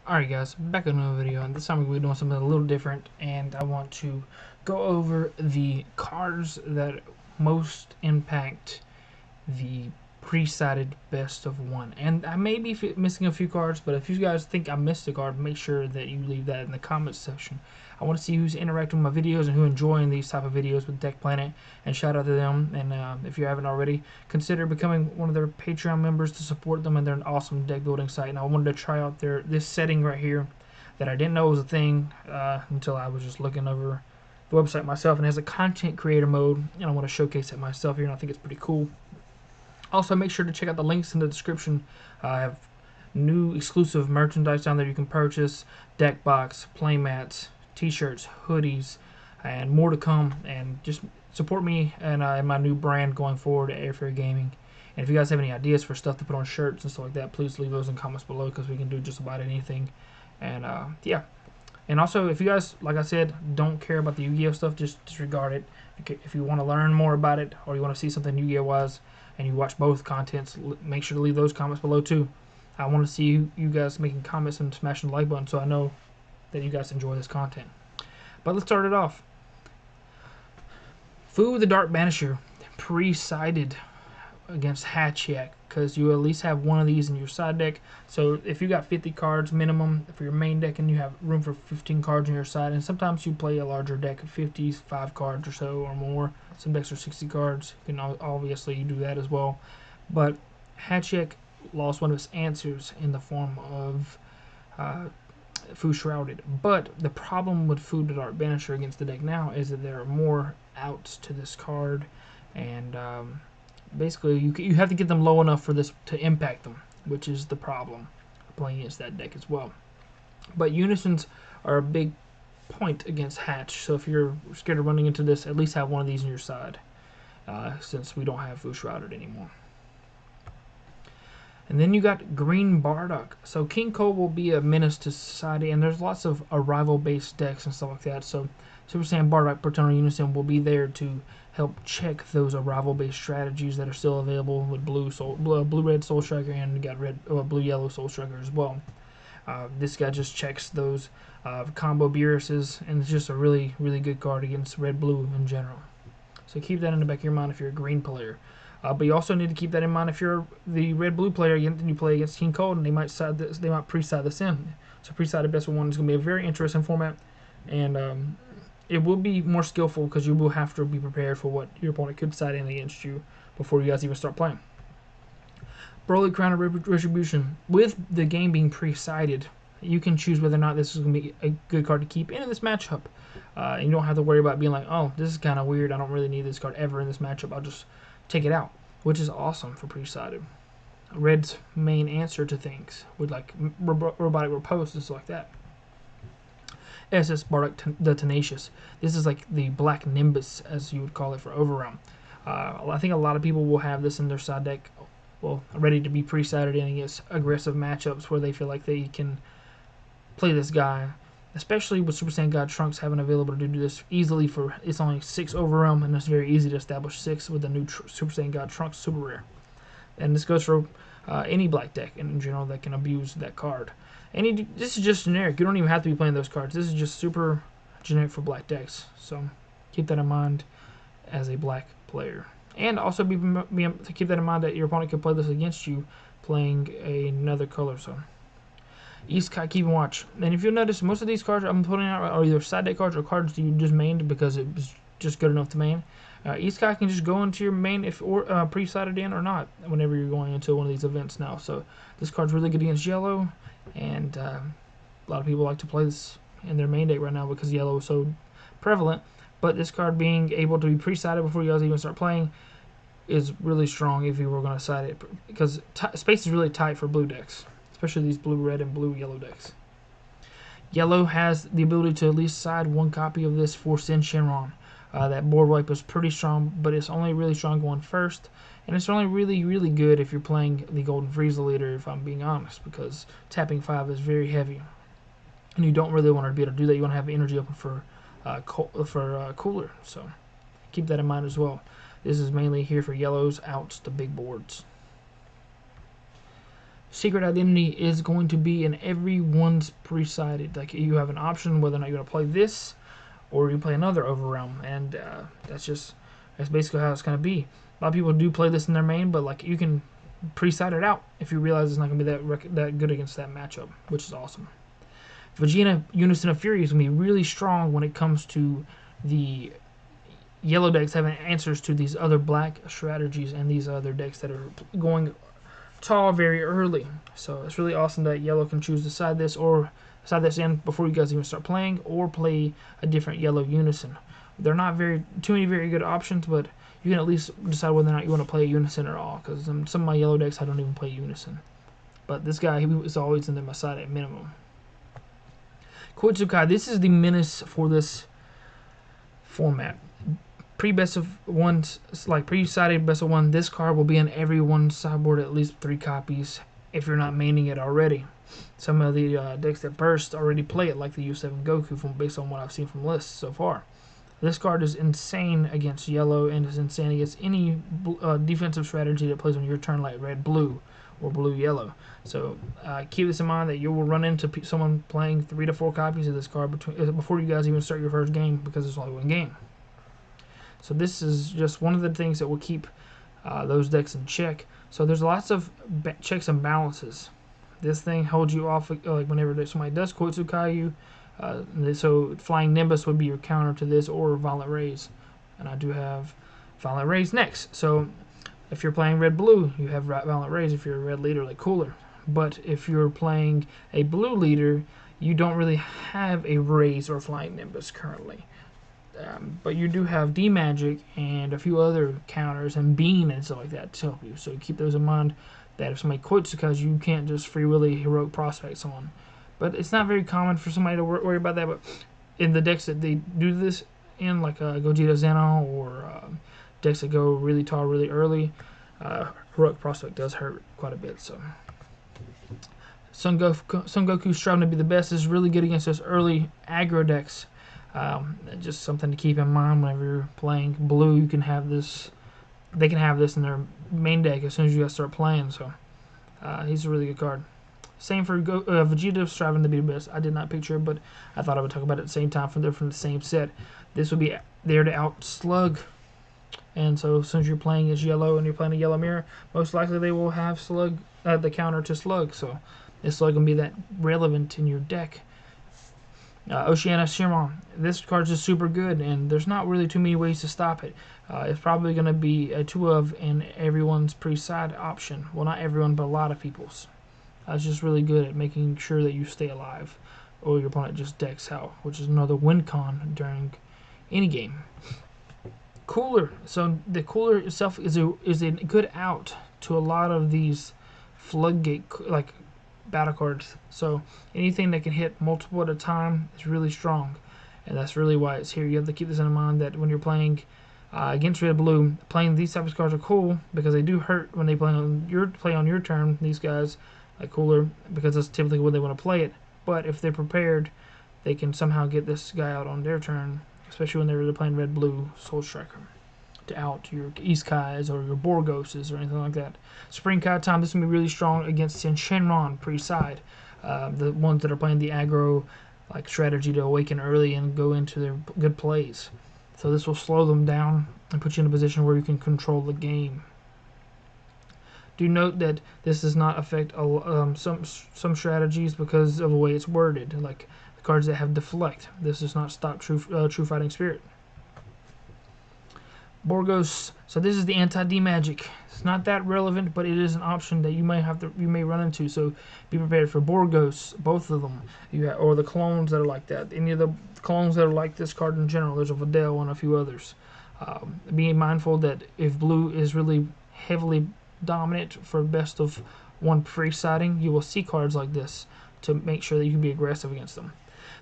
Alright guys, back with another video, and this time we're going to be doing something a little different, and I want to go over the cards that most impact the pre-sided best of one. And I may be missing a few cards, but if you guys think I missed a card, make sure that you leave that in the comments section. I want to see who's interacting with my videos and who enjoying these type of videos with Deck Planet, and shout out to them. And if you haven't already, consider becoming one of their Patreon members to support them, and they're an awesome deck building site. And I wanted to try out this setting right here that I didn't know was a thing until I was just looking over the website myself, and it has a content creator mode, and I want to showcase it myself here, and I think it's pretty cool. Also, make sure to check out the links in the description. I have new exclusive merchandise down there you can purchase, deck box, playmats, t-shirts, hoodies, and more to come. And just support me and my new brand going forward at Airfare Gaming. And if you guys have any ideas for stuff to put on shirts and stuff like that, please leave those in comments below, because we can do just about anything. And yeah. And also, if you guys, like I said, don't care about the Yu-Gi-Oh stuff, just disregard it. If you want to learn more about it, or you want to see something Yu-Gi-Oh wise, and you watch both contents, make sure to leave those comments below too. I want to see you guys making comments and smashing the like button, so I know that you guys enjoy this content. But let's start it off. Fu the Dark Banisher, pre-sided against Hatchiak, because you at least have one of these in your side deck. So if you got 50 cards minimum for your main deck, and you have room for 15 cards on your side, and sometimes you play a larger deck of 55 cards or so or more. Some decks are 60 cards. You can obviously do that as well. But Hatchiak lost one of his answers in the form of Fu Shrouded. But the problem with Fu the Dark Banisher against the deck now is that there are more outs to this card, and basically you have to get them low enough for this to impact them, which is the problem playing against that deck as well. But Unisons are a big point against Hatch, so if you're scared of running into this, at least have one of these on your side, since we don't have Fu Shrouded anymore. And then you got Green Bardock. So King Cole will be a menace to society, and there's lots of arrival-based decks and stuff like that. So Super Saiyan Bardock Paternal Unison will be there to help check those arrival-based strategies that are still available with blue-red Soul Striker, and you got blue-yellow Soul Striker as well. This guy just checks those combo Beeruses, and it's just a really, really good card against red-blue in general. So keep that in the back of your mind if you're a green player. But you also need to keep that in mind if you're the red-blue player and you play against King Cold, and they might pre-side this in. So pre-sided best of one is going to be a very interesting format, and it will be more skillful because you will have to be prepared for what your opponent could side in against you before you guys even start playing. Broly Crown of Retribution. With the game being pre-sided, you can choose whether or not this is going to be a good card to keep in this matchup. And you don't have to worry about being like, oh, this is kind of weird, I don't really need this card ever in this matchup, I'll just take it out, which is awesome for pre-sided. Red's main answer to things with like robotic riposte and stuff like that. SS Bardock the Tenacious. This is like the Black Nimbus, as you would call it, for Overrealm. I think a lot of people will have this in their side deck, well, ready to be pre-sided in against aggressive matchups where they feel like they can play this guy, especially with Super Saiyan God Trunks having available to do this easily. For it's only 6 Overrealm, and it's very easy to establish 6 with the new Super Saiyan God Trunks Super Rare. And this goes for any black deck in general that can abuse that card. This is just generic. You don't even have to be playing those cards. This is just super generic for black decks. So keep that in mind as a black player. And also to keep that in mind that your opponent can play this against you playing another color. So Isekai, keep watch. And if you'll notice, most of these cards I'm putting out are either side deck cards or cards you just mained because it was just good enough to main. Isekai can just go into your main if pre-sided in or not whenever you're going into one of these events now. So this card's really good against yellow, and a lot of people like to play this in their main deck right now because yellow is so prevalent. But this card being able to be pre-sided before you guys even start playing is really strong if you were going to side it, because space is really tight for blue decks, especially these blue-red and blue-yellow decks. Yellow has the ability to at least side one copy of this for Sin Shenron. That board wipe is pretty strong, but it's only really strong going first, and it's only really, really good if you're playing the Golden Frieza leader, if I'm being honest, because tapping 5 is very heavy, and you don't really want to be able to do that. You want to have energy open for cooler, so keep that in mind as well. This is mainly here for yellows, outs, the big boards. secret identity is going to be in everyone's pre-sided. Like you have an option whether or not you're going to play this or you play another overrealm, and that's basically how it's going to be. A lot of people do play this in their main, but like you can pre-side it out if you realize it's not going to be that good against that matchup, which is awesome. Vegeta Unison of Fury is going to be really strong when it comes to the yellow decks having answers to these other black strategies and these other decks that are going tall very early. So it's really awesome that yellow can choose to side this or side this in before you guys even start playing, or play a different yellow Unison. They're not too many very good options, but you can at least decide whether or not you want to play Unison at all, because some of my yellow decks I don't even play Unison. But this guy, he is always in my side at minimum. Koitsukai, this is the Menace for this format. Pre-best of ones, like pre-sided best of one, this card will be in everyone's sideboard at least 3 copies if you're not maining it already. Some of the decks that burst already play it, like the U7 Goku, based on what I've seen from lists so far. This card is insane against yellow and is insane against any defensive strategy that plays on your turn, like red-blue or blue-yellow. So keep this in mind that you will run into someone playing 3 to 4 copies of this card before you guys even start your first game, because it's only one game. So this is just one of the things that will keep those decks in check. So there's lots of checks and balances. This thing holds you off like whenever somebody does Koitsukai you. So Flying Nimbus would be your counter to this, or Violent Rays. And I do have Violent Rays next. So if you're playing red-blue, you have Violent Rays if you're a red leader like Cooler. But if you're playing a blue leader, you don't really have a Rays or Flying Nimbus currently. But you do have D-Magic and a few other counters and Bean and stuff like that to help you. So keep those in mind, that if somebody Koitsukai, you can't just free willy heroic prospect someone. But it's not very common for somebody to worry about that. But in the decks that they do this in, like Gogeta Zeno or decks that go really tall really early, heroic prospect does hurt quite a bit. So Sungoku striving to be the best is really good against those early aggro decks. Just something to keep in mind whenever you're playing blue. You can have this. They can have this in their main deck as soon as you guys start playing. So he's a really good card. Same for Vegeta striving to be the best. I did not picture it, but I thought I would talk about it at the same time from the same set. This would be there to out Slug. And so as soon as you're playing as yellow and you're playing a yellow mirror, most likely they will have Slug, the counter to Slug. So this Slug going to be that relevant in your deck. Oceana Shimon. This card's just super good, and there's not really too many ways to stop it. It's probably going to be a 2-of in everyone's pre-side option. Well, not everyone, but a lot of people's. It's just really good at making sure that you stay alive, or your opponent just decks out, which is another win con during any game. Cooler. So the Cooler itself is a good out to a lot of these floodgate like battle cards. So anything that can hit multiple at a time is really strong, and that's really why it's here. You have to keep this in mind, that when you're playing against red blue, playing these types of cards are cool because they do hurt when they play on your turn. These guys like Cooler, because that's typically when they want to play it. But if they're prepared, they can somehow get this guy out on their turn, especially when they're really playing red blue Soul Striker, to out your Iskais or your Borgoses or anything like that. Spring Kai Time, this will be really strong against Shenron pre-side. The ones that are playing the aggro like strategy to awaken early and go into their good plays. So this will slow them down and put you in a position where you can control the game. Do note that this does not affect some strategies because of the way it's worded, like the cards that have deflect. This does not stop true fighting spirit. Borgos. So this is the anti-D magic. It's not that relevant, but it is an option that you may run into. So be prepared for Borgos, both of them, or the clones that are like that. Any of the clones that are like this card in general. There's a Videl and a few others. Being mindful that if blue is really heavily dominant for best of one pre-siding, you will see cards like this to make sure that you can be aggressive against them.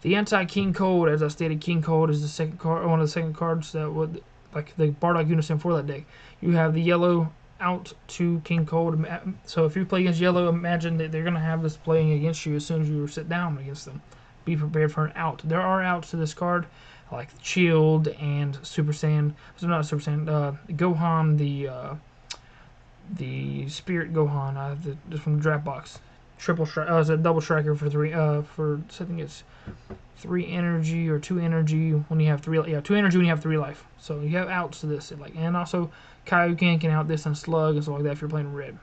The anti-King Cold, as I stated, King Cold is the second card, one of the second cards that would, like the Bardock Unison for that deck. You have the yellow out to King Cold. So if you play against yellow, imagine that they're going to have this playing against you as soon as you sit down against them. Be prepared for an out. There are outs to this card, like Shield and Super Saiyan. So not Super Saiyan. Gohan, the the Spirit Gohan, just from the draft box. Triple strike. It's a double striker for three. For I think it's 3 energy or 2 energy when you have 3. Yeah, 2 energy when you have 3 life. So you have outs to this. And also Kaioken can out this and Slug and stuff like that if you're playing red.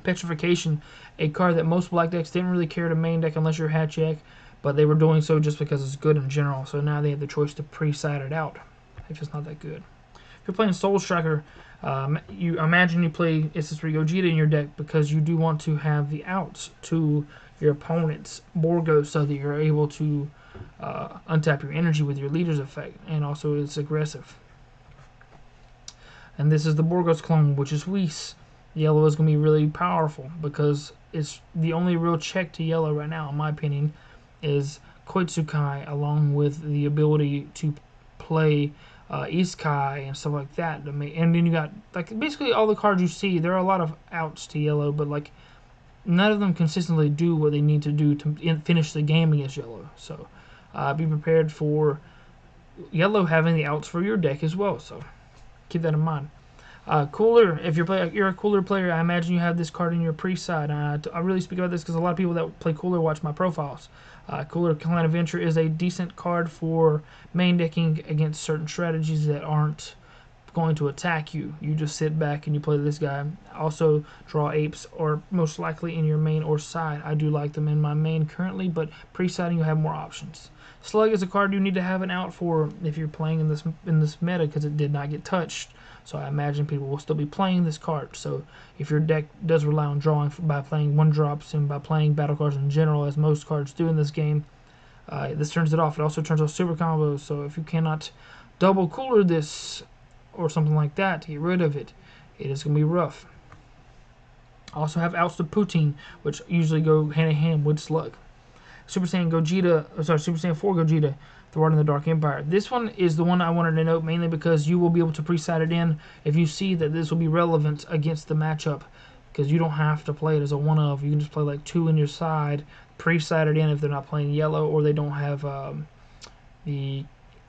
Petrification, a card that most black decks didn't really care to main deck unless you're Hatchak, but they were doing so just because it's good in general. So now they have the choice to pre-side it out if it's not that good. If you're playing Soul Striker, you imagine you play SS3 Gogeta in your deck because you do want to have the outs to your opponent's Borgos so that you're able to untap your energy with your leader's effect, and also it's aggressive. And this is the Borgos clone, which is Whis. Yellow is going to be really powerful because it's the only real check to yellow right now, in my opinion, is Koitsukai, along with the ability to play Iskai and stuff like that. And then you got like basically all the cards you see. There are a lot of outs to yellow, but like none of them consistently do what they need to do to finish the game against yellow. So be prepared for yellow having the outs for your deck as well. So keep that in mind. Cooler, if you're a Cooler player, I imagine you have this card in your pre-side. I really speak about this because a lot of people that play Cooler watch my profiles. Cooler Clan Adventure is a decent card for main decking against certain strategies that aren't going to attack you. You just sit back and you play this guy. Also, draw apes are most likely in your main or side. I do like them in my main currently, but pre-siding you'll have more options. Slug is a card you need to have an out for if you're playing in this meta because it did not get touched. So I imagine people will still be playing this card. So if your deck does rely on drawing by playing 1-drops and by playing battle cards in general, as most cards do in this game, this turns it off. It also turns off super combos. So if you cannot double Cooler this or something like that to get rid of it, it is going to be rough. Also have outs to Poutine, which usually go hand in hand with Slug. Super Saiyan 4 Gogeta, thwarting the Dark Empire. This one is the one I wanted to note mainly because you will be able to pre-side it in if you see that this will be relevant against the matchup, because you don't have to play it as a one-of. You can just play like 2 in your side, pre-side it in if they're not playing yellow or they don't have the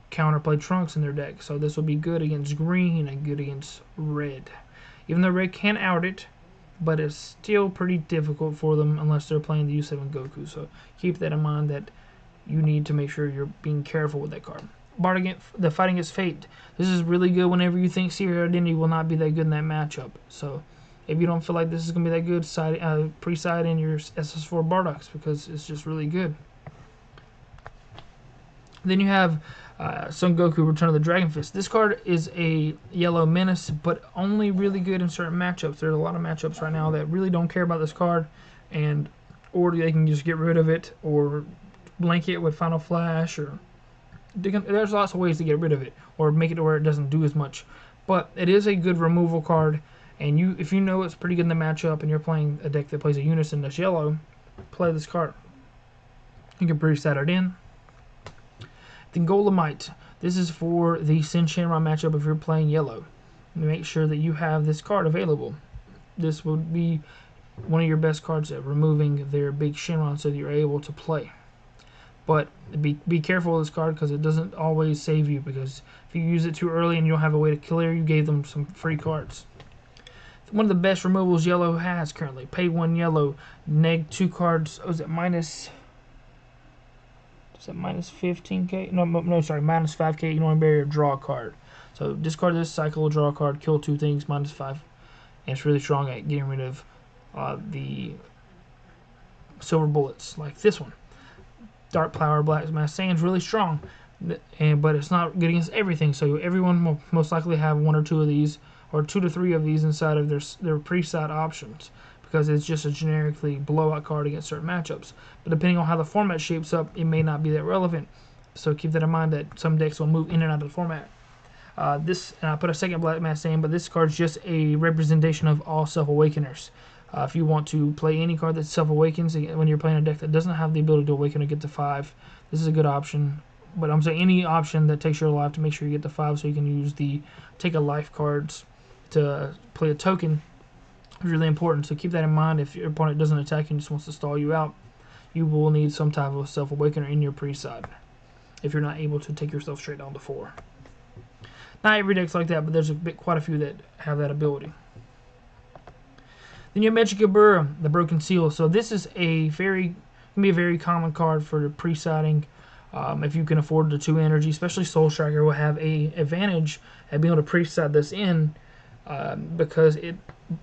counterplay Trunks in their deck. So this will be good against green and good against red. Even though red can out it, but it's still pretty difficult for them unless they're playing the U7 Goku. So keep that in mind, that you need to make sure you're being careful with that card. Bardock, the Fighting Against Fate. This is really good whenever you think Secret Identity will not be that good in that matchup. So if you don't feel like this is going to be that good, pre-side in your SS4 Bardocks because it's just really good. Then you have Son Goku Return of the Dragon Fist. This card is a yellow Menace, but only really good in certain matchups. There's a lot of matchups right now that really don't care about this card, or they can just get rid of it or blank it with Final Flash, or there's lots of ways to get rid of it or make it to where it doesn't do as much. But it is a good removal card, and if you know it's pretty good in the matchup and you're playing a deck that plays a Unison that's yellow, play this card. You can pre-side it in. Then Golemite. This is for the Sin Shenron matchup if you're playing yellow. Make sure that you have this card available. This would be one of your best cards at removing their big Shenron so that you're able to play. But be careful with this card because it doesn't always save you, because if you use it too early and you don't have a way to clear, you gave them some free cards. One of the best removals yellow has currently. Pay 1 yellow, neg 2 cards. Oh, is it minus 15k? No, sorry, minus 5k. Ignoring barrier, draw a card. So discard this, cycle, draw a card, kill 2 things, minus 5. And it's really strong at getting rid of the silver bullets, like this one. Dark Plower, Black Mass Sand's really strong, but it's not good against everything. So everyone will most likely have 1 or 2 of these, or 2 to 3 of these inside of their pre-side options, because it's just a generically blowout card against certain matchups. But depending on how the format shapes up, it may not be that relevant. So keep that in mind, that some decks will move in and out of the format. And I put a second Black Mass Sand, but this card's just a representation of all Self-Awakeners. If you want to play any card that self-awakens when you're playing a deck that doesn't have the ability to awaken or get to 5, this is a good option. But I'm saying any option that takes your life, to make sure you get to 5 so you can use the take a life cards to play a token is really important. So keep that in mind. If your opponent doesn't attack you and just wants to stall you out, you will need some type of self-awakener in your pre-side if you're not able to take yourself straight down to 4. Not every deck's like that, but there's quite a few that have that ability. Then you have Magic Burr, the Broken Seal. So this is can be a very common card for pre-siding. If you can afford the 2 energy, especially Soul Striker will have a advantage at being able to pre-side this in because it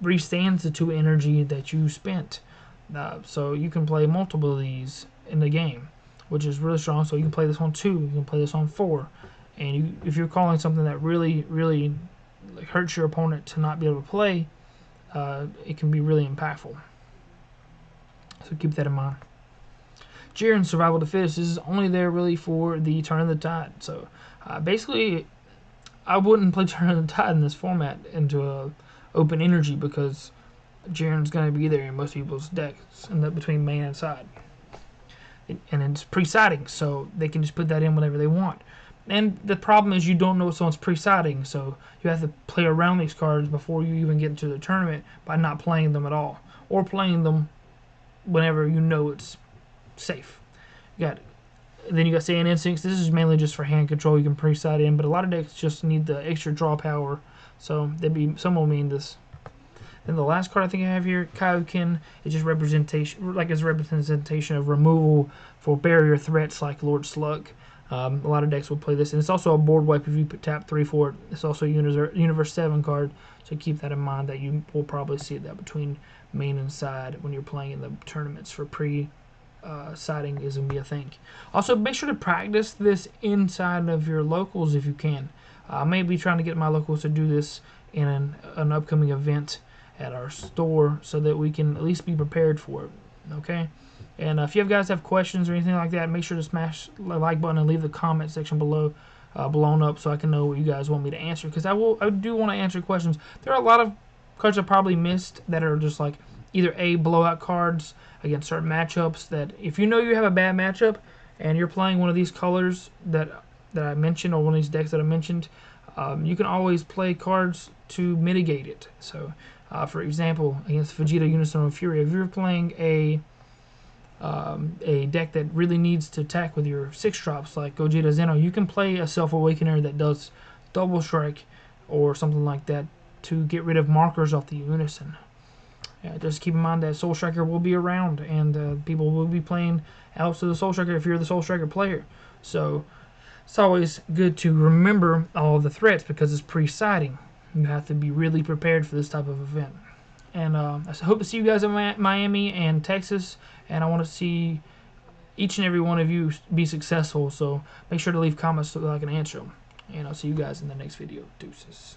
restands the 2 energy that you spent. So you can play multiple of these in the game, which is really strong. So you can play this on 2, you can play this on 4, and if you're calling something that really hurts your opponent to not be able to play, it can be really impactful. So keep that in mind. Jiren, Survival of the Fittest. This is only there really for the Turn of the Tide. So basically, I wouldn't play Turn of the Tide in this format into a open energy because Jiren's going to be there in most people's decks and between main and side. And it's pre-siding, so they can just put that in whenever they want. And the problem is you don't know what someone's pre-siding, so you have to play around these cards before you even get into the tournament by not playing them at all, or playing them whenever you know it's safe. Then you got Saiyan Instincts. This is mainly just for hand control. You can pre-side in, but a lot of decks just need the extra draw power, so some will mean this. Then the last card I think I have here, Kaioken, is just representation, like it's a representation of removal for barrier threats like Lord Slug. A lot of decks will play this, and it's also a board wipe if you tap 3 for it. It's also a Universe 7 card, so keep that in mind that you will probably see that between main and side when you're playing in the tournaments for siding is going to be a thing. Also, make sure to practice this inside of your locals if you can. I may be trying to get my locals to do this in an upcoming event at our store so that we can at least be prepared for it. Okay? And if you guys have questions or anything like that, make sure to smash the like button and leave the comment section below blown up so I can know what you guys want me to answer. Because I do want to answer questions. There are a lot of cards I probably missed that are just like either blowout cards against certain matchups that if you know you have a bad matchup and you're playing one of these colors that I mentioned or one of these decks that I mentioned, you can always play cards to mitigate it. So, for example, against Vegeta, Unison, and Fury, if you're playing a deck that really needs to attack with your 6-drops like Gogeta Zeno, you can play a Self-Awakener that does double strike or something like that to get rid of markers off the Unison. Just keep in mind that Soul Striker will be around and people will be playing out to the Soul Striker if you're the Soul Striker player. So it's always good to remember all the threats because it's pre-siding. You have to be really prepared for this type of event. And I hope to see you guys in Miami and Texas, and I want to see each and every one of you be successful, so make sure to leave comments so that I can answer them. And I'll see you guys in the next video. Deuces.